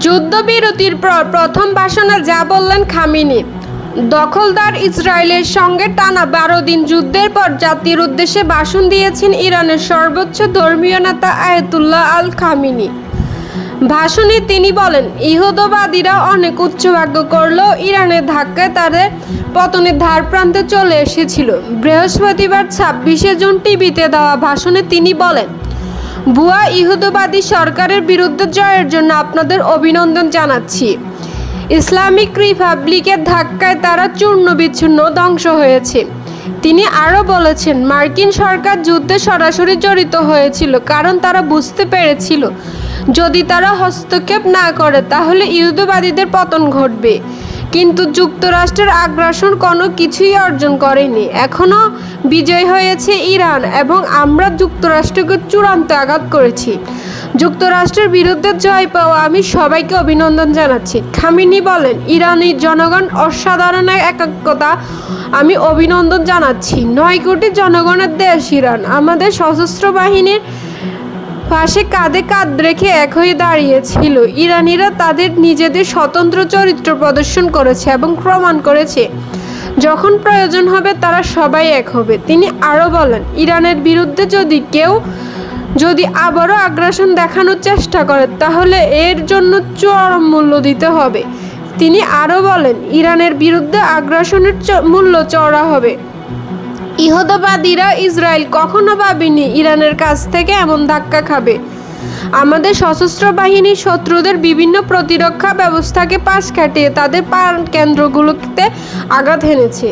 যুদ্ধবিরতির পর প্রথম ভাষণে যা বললেন খামেনি, দখলদার ইসরায়েলের সঙ্গে টানা ১২ দিন যুদ্ধের পর জাতির উদ্দেশ্যে ভাষণ দিয়েছেন ইরানের সর্বোচ্চ ধর্মীয় নেতা আয়াতুল্লাহ আল খামেনি। ভাষণে তিনি বলেন, ইহুদিবাদীরা অনেক উচ্চভাগ্য করলেও ইরানের ধাক্কায় তাদের পতনের ধারপ্রান্তে চলে এসেছিল। বৃহস্পতিবার ২৬শে জুন টিভিতে দেওয়া ভাষণে তিনি বলেন, ভুয়া ইহুদিবাদী সরকারের বিরুদ্ধে জয়ের জন্য আপনাদের অভিনন্দন জানাচ্ছি। ইসলামিক রিপাবলিকের ধাক্কায় তারা চূর্ণ বিচ্ছিন্ন ধ্বংস হয়েছে। তিনি আরও বলেছেন, মার্কিন সরকার যুদ্ধে সরাসরি জড়িত হয়েছিল কারণ তারা বুঝতে পেরেছিল যদি তারা হস্তক্ষেপ না করে তাহলে ইহুদিবাদীদের পতন ঘটবে। কিন্তু যুক্তরাষ্ট্রের আগ্রাসন কোনো কিছুই অর্জন করেনি। এখনও বিজয় হয়েছে ইরান এবং আমরা যুক্তরাষ্ট্রকে চূড়ান্ত আঘাত করেছি। যুক্তরাষ্ট্রের বিরুদ্ধে জয় পাওয়া আমি সবাইকে অভিনন্দন জানাচ্ছি। খামেনি বলেন, ইরানি জনগণ অসাধারণ একাত্মতা আমি অভিনন্দন জানাচ্ছি। ৯ কোটি জনগণের দেশ ইরান আমাদের সশস্ত্র বাহিনীর পাশে কাঁধে কাঁধ রেখে এক হয়ে দাঁড়িয়েছিল। ইরানিরা তাদের নিজেদের স্বতন্ত্র চরিত্র প্রদর্শন করেছে এবং প্রমাণ করেছে যখন প্রয়োজন হবে তারা সবাই এক হবে। তিনি আরও বলেন, ইরানের বিরুদ্ধে যদি আবারও আগ্রাসন দেখানোর চেষ্টা করে তাহলে এর জন্য চরম মূল্য দিতে হবে। তিনি আরও বলেন, ইরানের বিরুদ্ধে আগ্রাসনের মূল্য চড়া হবে। ইহুদিবাদীরা ইসরায়েল কখনো ভাবেনি ইরানের কাছ থেকে এমন ধাক্কা খাবে। আমাদের সশস্ত্র বাহিনী শত্রুদের বিভিন্ন প্রতিরক্ষা ব্যবস্থাকে পাশ কাটিয়ে তাদের কেন্দ্রগুলোতে আঘাত হেনেছে।